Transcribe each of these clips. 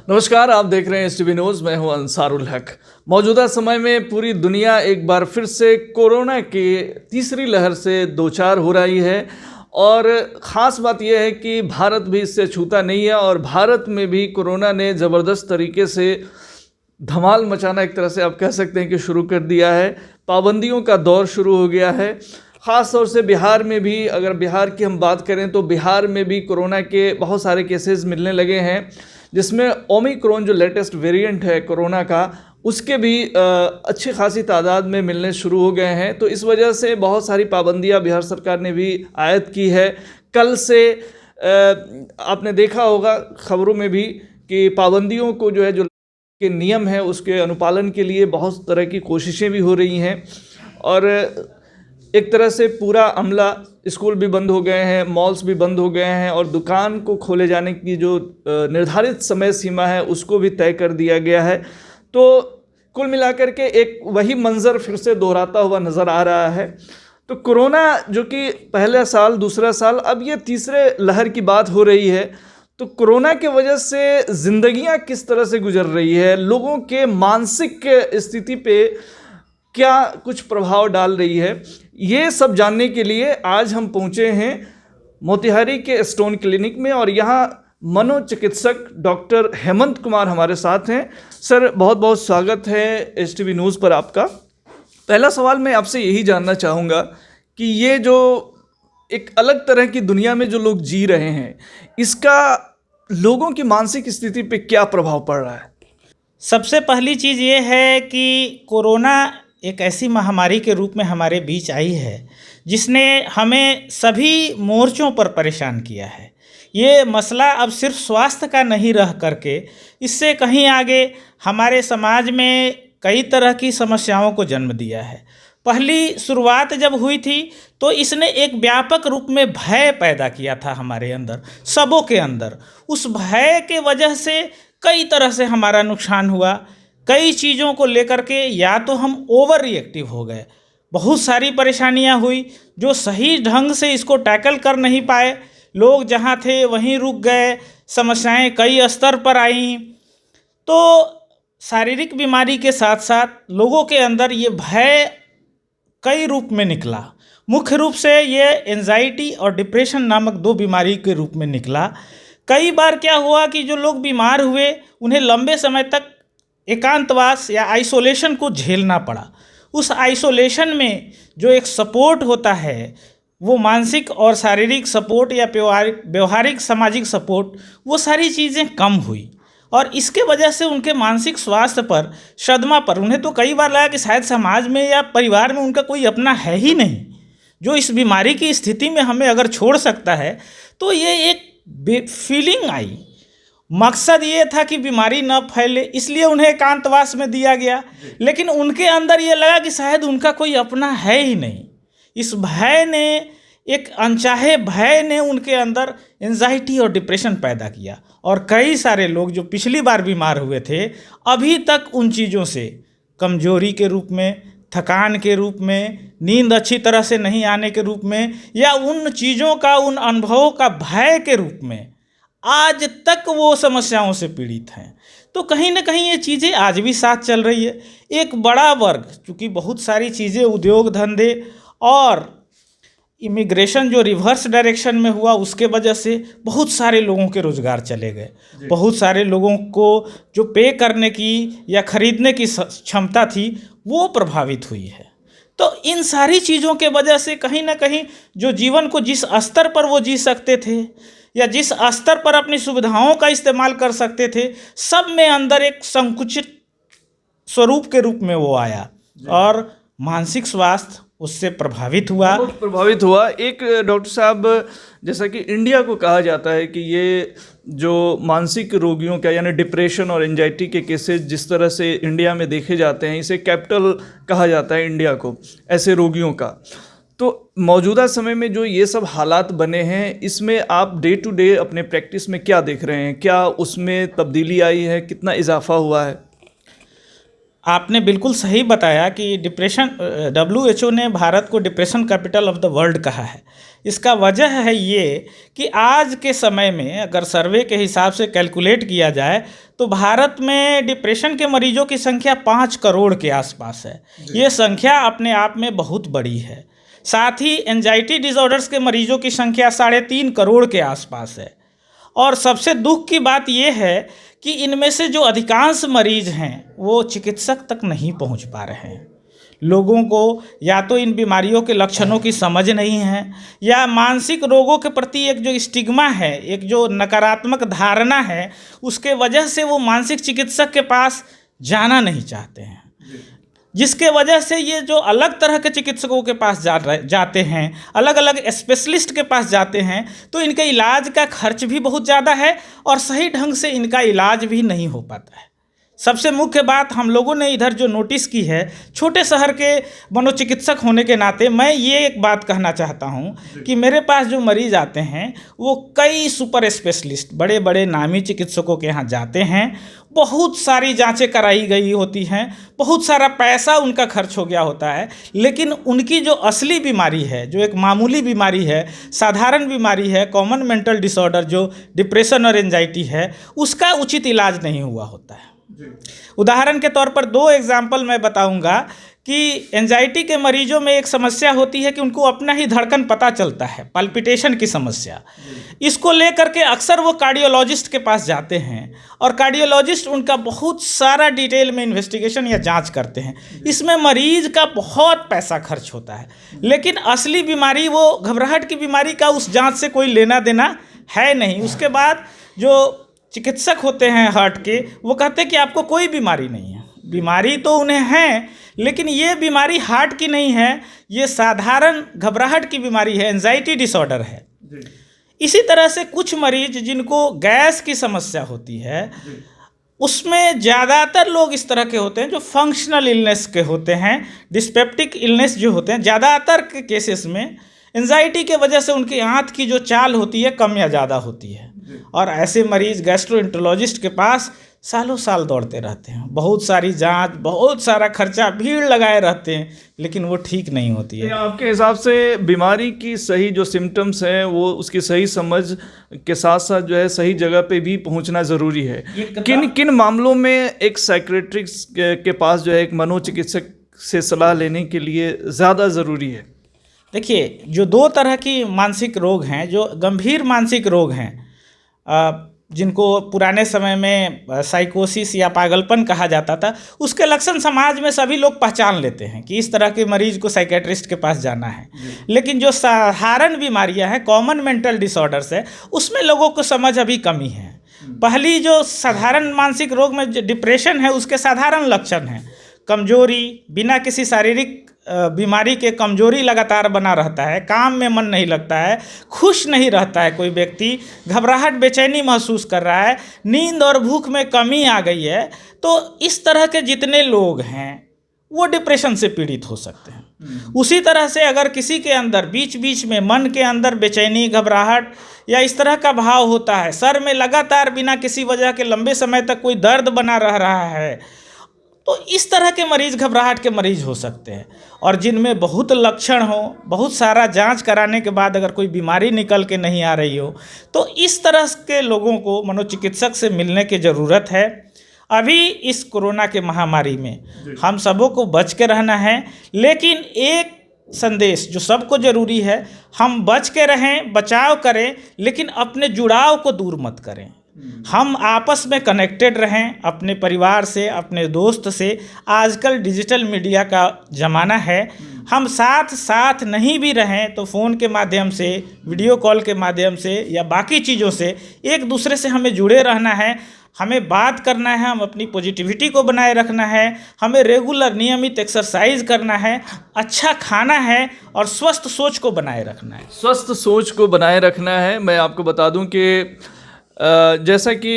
नमस्कार, आप देख रहे हैं एसटीवी न्यूज़। मैं हूं अंसारुल हक। मौजूदा समय में पूरी दुनिया एक बार फिर से कोरोना की तीसरी लहर से दो चार हो रही है और ख़ास बात यह है कि भारत भी इससे छूता नहीं है और भारत में भी कोरोना ने ज़बरदस्त तरीके से धमाल मचाना एक तरह से आप कह सकते हैं कि शुरू कर दिया है। पाबंदियों का दौर शुरू हो गया है। ख़ास तौर से बिहार में भी, अगर बिहार की हम बात करें तो बिहार में भी कोरोना के बहुत सारे केसेस मिलने लगे हैं, जिसमें ओमिक्रॉन जो लेटेस्ट वेरिएंट है कोरोना का, उसके भी अच्छी खासी तादाद में मिलने शुरू हो गए हैं। तो इस वजह से बहुत सारी पाबंदियां बिहार सरकार ने भी आयद की है। कल से आपने देखा होगा खबरों में भी कि पाबंदियों को जो है, जो के नियम है उसके अनुपालन के लिए बहुत तरह की कोशिशें भी हो रही हैं और एक तरह से पूरा अमला, स्कूल भी बंद हो गए हैं, मॉल्स भी बंद हो गए हैं और दुकान को खोले जाने की जो निर्धारित समय सीमा है उसको भी तय कर दिया गया है। तो कुल मिलाकर के एक वही मंजर फिर से दोहराता हुआ नज़र आ रहा है। तो कोरोना जो कि पहले साल, दूसरा साल, अब ये तीसरे लहर की बात हो रही है। तो कोरोना के वजह से ज़िंदगियां किस तरह से गुजर रही है, लोगों के मानसिक स्थिति पे क्या कुछ प्रभाव डाल रही है, ये सब जानने के लिए आज हम पहुंचे हैं मोतिहारी के स्टोन क्लिनिक में और यहाँ मनोचिकित्सक डॉक्टर हेमंत कुमार हमारे साथ हैं। सर, बहुत बहुत स्वागत है एसटीवी न्यूज़ पर आपका। पहला सवाल मैं आपसे यही जानना चाहूँगा कि ये जो एक अलग तरह की दुनिया में जो लोग जी रहे हैं, इसका लोगों की मानसिक स्थिति पे क्या प्रभाव पड़ रहा है? सबसे पहली चीज़ ये है कि कोरोना एक ऐसी महामारी के रूप में हमारे बीच आई है जिसने हमें सभी मोर्चों पर परेशान किया है। ये मसला अब सिर्फ स्वास्थ्य का नहीं रह करके इससे कहीं आगे हमारे समाज में कई तरह की समस्याओं को जन्म दिया है। पहली शुरुआत जब हुई थी तो इसने एक व्यापक रूप में भय पैदा किया था हमारे अंदर, सबों के अंदर। उस भय के वजह से कई तरह से हमारा नुकसान हुआ। कई चीज़ों को लेकर के या तो हम ओवर रिएक्टिव हो गए, बहुत सारी परेशानियां हुई जो सही ढंग से इसको टैकल कर नहीं पाए। लोग जहां थे वहीं रुक गए, समस्याएं कई स्तर पर आईं। तो शारीरिक बीमारी के साथ साथ लोगों के अंदर ये भय कई रूप में निकला। मुख्य रूप से ये एंजाइटी और डिप्रेशन नामक दो बीमारी के रूप में निकला। कई बार क्या हुआ कि जो लोग बीमार हुए उन्हें लंबे समय तक एकांतवास या आइसोलेशन को झेलना पड़ा। उस आइसोलेशन में जो एक सपोर्ट होता है, वो मानसिक और शारीरिक सपोर्ट या व्यवहारिक सामाजिक सपोर्ट, वो सारी चीज़ें कम हुई और इसके वजह से उनके मानसिक स्वास्थ्य पर, सदमा पर, उन्हें तो कई बार लगा कि शायद समाज में या परिवार में उनका कोई अपना है ही नहीं जो इस बीमारी की स्थिति में हमें अगर छोड़ सकता है। तो ये एक फीलिंग आई। मकसद ये था कि बीमारी न फैले, इसलिए उन्हें एकांतवास में दिया गया, लेकिन उनके अंदर ये लगा कि शायद उनका कोई अपना है ही नहीं। इस भय ने, एक अनचाहे भय ने उनके अंदर एंजाइटी और डिप्रेशन पैदा किया और कई सारे लोग जो पिछली बार बीमार हुए थे अभी तक उन चीज़ों से कमजोरी के रूप में, थकान के रूप में, नींद अच्छी तरह से नहीं आने के रूप में या उन चीज़ों का, उन अनुभवों का भय के रूप में आज तक वो समस्याओं से पीड़ित हैं। तो कहीं ना कहीं ये चीज़ें आज भी साथ चल रही है। एक बड़ा वर्ग, चूँकि बहुत सारी चीज़ें, उद्योग धंधे और इमिग्रेशन जो रिवर्स डायरेक्शन में हुआ उसके वजह से बहुत सारे लोगों के रोज़गार चले गए। बहुत सारे लोगों को जो पे करने की या खरीदने की क्षमता थी वो प्रभावित हुई है। तो इन सारी चीज़ों के वजह से कहीं ना कहीं जो जीवन को जिस स्तर पर वो जी सकते थे या जिस स्तर पर अपनी सुविधाओं का इस्तेमाल कर सकते थे, सब में अंदर एक संकुचित स्वरूप के रूप में वो आया और मानसिक स्वास्थ्य उससे प्रभावित हुआ, बहुत प्रभावित हुआ। एक डॉक्टर साहब, जैसा कि इंडिया को कहा जाता है कि ये जो मानसिक रोगियों का, यानी डिप्रेशन और एंजाइटी के केसेस जिस तरह से इंडिया में देखे जाते हैं, इसे कैपिटल कहा जाता है इंडिया को, ऐसे रोगियों का। तो मौजूदा समय में जो ये सब हालात बने हैं, इसमें आप डे टू डे अपने प्रैक्टिस में क्या देख रहे हैं? क्या उसमें तब्दीली आई है? कितना इजाफा हुआ है? आपने बिल्कुल सही बताया कि डिप्रेशन, WHO ने भारत को depression capital of the world कहा है। इसका वजह है ये कि आज के समय में अगर सर्वे के हिसाब से कैलकुलेट किया जाए तो भारत में डिप्रेशन के मरीजों की संख्या 5 करोड़ के आसपास है। ये संख्या अपने आप में बहुत बड़ी है। साथ ही एंजाइटी डिसऑर्डर्स के मरीजों की संख्या 3.5 करोड़ के आसपास है। और सबसे दुख की बात यह है कि इनमें से जो अधिकांश मरीज हैं वो चिकित्सक तक नहीं पहुंच पा रहे हैं। लोगों को या तो इन बीमारियों के लक्षणों की समझ नहीं है, या मानसिक रोगों के प्रति एक जो स्टिग्मा है, एक जो नकारात्मक धारणा है, उसके वजह से वो मानसिक चिकित्सक के पास जाना नहीं चाहते हैं, जिसके वजह से ये जो अलग तरह के चिकित्सकों के पास जाते हैं, अलग अलग स्पेशलिस्ट के पास जाते हैं, तो इनके इलाज का खर्च भी बहुत ज़्यादा है और सही ढंग से इनका इलाज भी नहीं हो पाता है। सबसे मुख्य बात हम लोगों ने इधर जो नोटिस की है, छोटे शहर के मनोचिकित्सक होने के नाते मैं ये एक बात कहना चाहता हूँ कि मेरे पास जो मरीज आते हैं वो कई सुपर स्पेशलिस्ट, बड़े बड़े नामी चिकित्सकों के यहाँ जाते हैं, बहुत सारी जांचें कराई गई होती हैं, बहुत सारा पैसा उनका खर्च हो गया होता है, लेकिन उनकी जो असली बीमारी है, जो एक मामूली बीमारी है, साधारण बीमारी है, कॉमन मेंटल डिसऑर्डर जो डिप्रेशन और एंजाइटी है, उसका उचित इलाज नहीं हुआ होता है। उदाहरण के तौर पर 2 एग्जाम्पल मैं बताऊंगा कि एंजाइटी के मरीजों में एक समस्या होती है कि उनको अपना ही धड़कन पता चलता है, पल्पिटेशन की समस्या। इसको लेकर के अक्सर वो कार्डियोलॉजिस्ट के पास जाते हैं और कार्डियोलॉजिस्ट उनका बहुत सारा डिटेल में इन्वेस्टिगेशन या जांच करते हैं। इसमें मरीज का बहुत पैसा खर्च होता है, लेकिन असली बीमारी, वो घबराहट की बीमारी का उस जांच से कोई लेना देना है नहीं। उसके बाद जो चिकित्सक होते हैं हार्ट के, वो कहते हैं कि आपको कोई बीमारी नहीं है। बीमारी तो उन्हें है, लेकिन ये बीमारी हार्ट की नहीं है, ये साधारण घबराहट की बीमारी है, एंजाइटी डिसऑर्डर है। इसी तरह से कुछ मरीज जिनको गैस की समस्या होती है, उसमें ज़्यादातर लोग इस तरह के होते हैं जो फंक्शनल इलनेस के होते हैं, डिस्पेप्टिक इलनेस जो होते हैं। ज़्यादातर के केसेस में एंजाइटी के वजह से उनकी आंत की जो चाल होती है कम या ज़्यादा होती है, और ऐसे मरीज गैस्ट्रोएंटरोलॉजिस्ट के पास सालों साल दौड़ते रहते हैं, बहुत सारी जांच, बहुत सारा खर्चा, भीड़ लगाए रहते हैं, लेकिन वो ठीक नहीं होती है। आपके हिसाब से बीमारी की सही जो सिम्टम्स हैं वो उसकी सही समझ के साथ साथ जो है सही जगह पे भी पहुंचना ज़रूरी है। किन किन मामलों में एक साइकेट्रिस्ट के पास जो है एक मनोचिकित्सक से सलाह लेने के लिए ज़्यादा ज़रूरी है? देखिए, जो 2 तरह की मानसिक रोग हैं, जो गंभीर मानसिक रोग हैं, जिनको पुराने समय में साइकोसिस या पागलपन कहा जाता था, उसके लक्षण समाज में सभी लोग पहचान लेते हैं कि इस तरह के मरीज को साइकेट्रिस्ट के पास जाना है। लेकिन जो साधारण बीमारियां हैं, कॉमन मेंटल डिसऑर्डर्स है, उसमें लोगों को समझ अभी कमी है। पहली जो साधारण मानसिक रोग में डिप्रेशन है, उसके साधारण लक्षण हैं कमजोरी, बिना किसी शारीरिक बीमारी के कमजोरी लगातार बना रहता है, काम में मन नहीं लगता है, खुश नहीं रहता है कोई व्यक्ति, घबराहट, बेचैनी महसूस कर रहा है, नींद और भूख में कमी आ गई है। तो इस तरह के जितने लोग हैं वो डिप्रेशन से पीड़ित हो सकते हैं। उसी तरह से अगर किसी के अंदर बीच बीच में मन के अंदर बेचैनी, घबराहट या इस तरह का भाव होता है, सर में लगातार बिना किसी वजह के लंबे समय तक कोई दर्द बना रह रहा है, तो इस तरह के मरीज घबराहट के मरीज हो सकते हैं। और जिनमें बहुत लक्षण हो, बहुत सारा जांच कराने के बाद अगर कोई बीमारी निकल के नहीं आ रही हो, तो इस तरह के लोगों को मनोचिकित्सक से मिलने की ज़रूरत है। अभी इस कोरोना के महामारी में हम सबों को बच के रहना है, लेकिन एक संदेश जो सबको ज़रूरी है, हम बच के रहें, बचाव करें, लेकिन अपने जुड़ाव को दूर मत करें। हम आपस में कनेक्टेड रहें, अपने परिवार से, अपने दोस्त से। आजकल डिजिटल मीडिया का ज़माना है, हम साथ साथ नहीं भी रहें तो फ़ोन के माध्यम से, वीडियो कॉल के माध्यम से या बाकी चीज़ों से एक दूसरे से हमें जुड़े रहना है। हमें बात करना है, हम अपनी पॉजिटिविटी को बनाए रखना है, हमें रेगुलर नियमित एक्सरसाइज करना है, अच्छा खाना है और स्वस्थ सोच को बनाए रखना है। स्वस्थ सोच को बनाए रखना है। मैं आपको बता दूं कि जैसा कि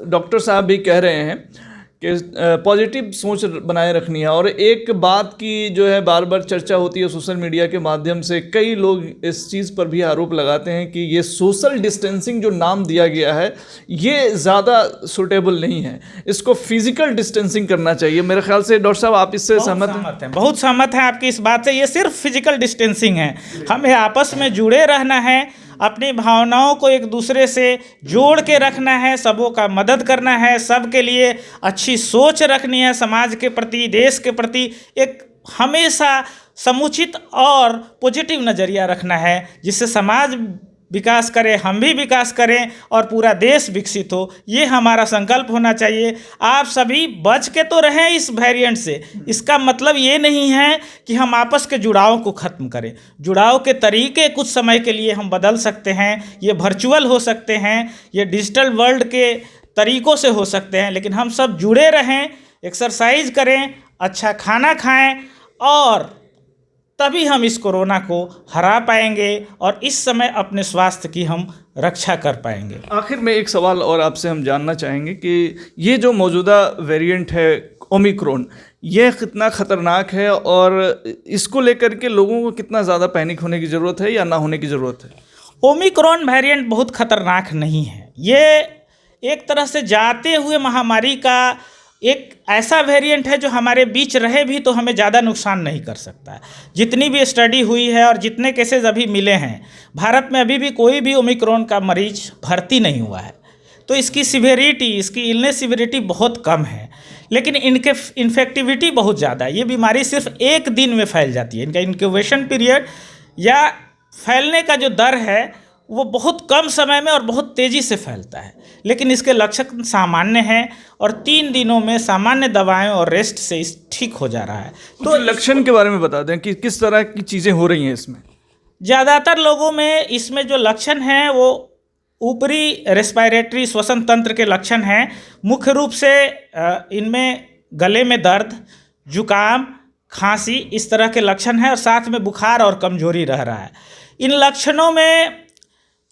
डॉक्टर साहब भी कह रहे हैं कि पॉजिटिव सोच बनाए रखनी है। और एक बात की जो है बार बार चर्चा होती है सोशल मीडिया के माध्यम से, कई लोग इस चीज़ पर भी आरोप लगाते हैं कि ये सोशल डिस्टेंसिंग जो नाम दिया गया है ये ज़्यादा सूटेबल नहीं है, इसको फिजिकल डिस्टेंसिंग करना चाहिए। मेरे ख्याल से डॉक्टर साहब आप इससे सहमत हैं? बहुत सहमत हैं आपकी इस बात से। ये सिर्फ फिजिकल डिस्टेंसिंग है, हमें आपस में जुड़े रहना है, अपनी भावनाओं को एक दूसरे से जोड़ के रखना है, सबों का मदद करना है, सबके लिए अच्छी सोच रखनी है, समाज के प्रति, देश के प्रति एक हमेशा समुचित और पॉजिटिव नज़रिया रखना है, जिससे समाज विकास करे, हम भी विकास करें और पूरा देश विकसित हो। ये हमारा संकल्प होना चाहिए। आप सभी बच के तो रहें इस वेरिएंट से, इसका मतलब ये नहीं है कि हम आपस के जुड़ाव को ख़त्म करें। जुड़ाव के तरीके कुछ समय के लिए हम बदल सकते हैं, ये वर्चुअल हो सकते हैं, ये डिजिटल वर्ल्ड के तरीक़ों से हो सकते हैं, लेकिन हम सब जुड़े रहें, एक्सरसाइज करें, अच्छा खाना खाएँ और तभी हम इस कोरोना को हरा पाएंगे और इस समय अपने स्वास्थ्य की हम रक्षा कर पाएंगे। आखिर में एक सवाल और आपसे हम जानना चाहेंगे कि ये जो मौजूदा वेरिएंट है ओमिक्रॉन, ये कितना ख़तरनाक है और इसको लेकर के लोगों को कितना ज़्यादा पैनिक होने की ज़रूरत है या ना होने की ज़रूरत है? ओमिक्रॉन वेरिएंट बहुत ख़तरनाक नहीं है। ये एक तरह से जाते हुए महामारी का एक ऐसा वेरिएंट है जो हमारे बीच रहे भी तो हमें ज़्यादा नुकसान नहीं कर सकता है। जितनी भी स्टडी हुई है और जितने केसेस अभी मिले हैं, भारत में अभी भी कोई भी ओमिक्रॉन का मरीज भर्ती नहीं हुआ है, तो इसकी सिवियरिटी, इसकी इलनेस सिवियरिटी बहुत कम है, लेकिन इनके इन्फेक्टिविटी बहुत ज़्यादा है। ये बीमारी सिर्फ एक दिन में फैल जाती है, इनका इंक्यूबेशन पीरियड या फैलने का जो दर है वो बहुत कम समय में और बहुत तेज़ी से फैलता है, लेकिन इसके लक्षण सामान्य हैं और 3 दिनों में सामान्य दवाएं और रेस्ट से इस ठीक हो जा रहा है। तो लक्षण के बारे में बता दें कि किस तरह की चीज़ें हो रही हैं इसमें? ज़्यादातर लोगों में इसमें जो लक्षण हैं वो ऊपरी रेस्पिरेटरी श्वसन तंत्र के लक्षण हैं। मुख्य रूप से इनमें गले में दर्द, जुकाम, खांसी, इस तरह के लक्षण हैं और साथ में बुखार और कमजोरी रह रहा है। इन लक्षणों में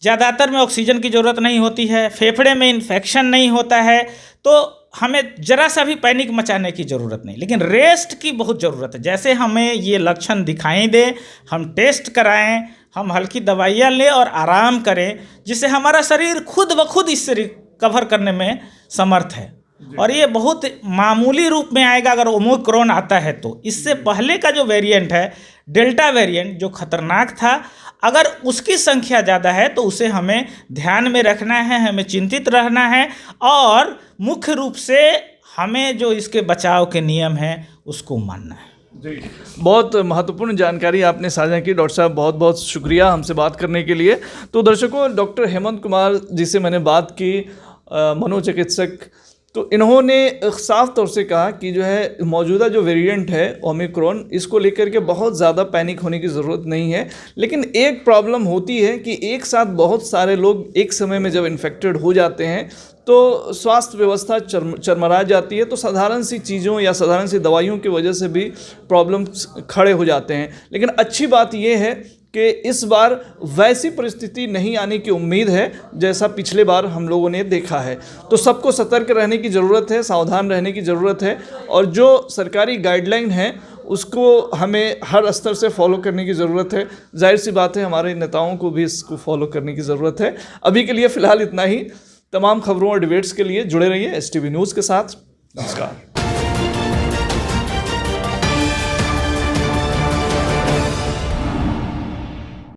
ज़्यादातर में ऑक्सीजन की ज़रूरत नहीं होती है, फेफड़े में इन्फेक्शन नहीं होता है, तो हमें ज़रा सा भी पैनिक मचाने की ज़रूरत नहीं, लेकिन रेस्ट की बहुत ज़रूरत है। जैसे हमें ये लक्षण दिखाई दे, हम टेस्ट कराएं, हम हल्की दवाइयाँ लें और आराम करें, जिससे हमारा शरीर खुद ब खुद इससे रिकवर करने में समर्थ है। और ये बहुत मामूली रूप में आएगा अगर ओमिक्रॉन आता है तो। इससे पहले का जो वेरिएंट है डेल्टा वेरिएंट, जो खतरनाक था, अगर उसकी संख्या ज़्यादा है तो उसे हमें ध्यान में रखना है, हमें चिंतित रहना है और मुख्य रूप से हमें जो इसके बचाव के नियम हैं उसको मानना है। जी, बहुत महत्वपूर्ण जानकारी आपने साझा की डॉक्टर साहब, बहुत बहुत शुक्रिया हमसे बात करने के लिए। तो दर्शकों, डॉक्टर हेमंत कुमार जी से मैंने बात की, मनोचिकित्सक, तो इन्होंने साफ तौर से कहा कि जो है मौजूदा जो वेरिएंट है ओमिक्रॉन, इसको लेकर के बहुत ज़्यादा पैनिक होने की ज़रूरत नहीं है, लेकिन एक प्रॉब्लम होती है कि एक साथ बहुत सारे लोग एक समय में जब इन्फेक्टेड हो जाते हैं तो स्वास्थ्य व्यवस्था चरमरा जाती है, तो साधारण सी चीज़ों या साधारण सी दवाइयों की वजह से भी प्रॉब्लम्स खड़े हो जाते हैं। लेकिन अच्छी बात यह है कि इस बार वैसी परिस्थिति नहीं आने की उम्मीद है जैसा पिछले बार हम लोगों ने देखा है। तो सबको सतर्क रहने की ज़रूरत है, सावधान रहने की ज़रूरत है और जो सरकारी गाइडलाइन है उसको हमें हर स्तर से फॉलो करने की ज़रूरत है। जाहिर सी बात है हमारे नेताओं को भी इसको फॉलो करने की ज़रूरत है। अभी के लिए फ़िलहाल इतना ही। तमाम खबरों और डिबेट्स के लिए जुड़े रहिए STV न्यूज़ के साथ। नमस्कार।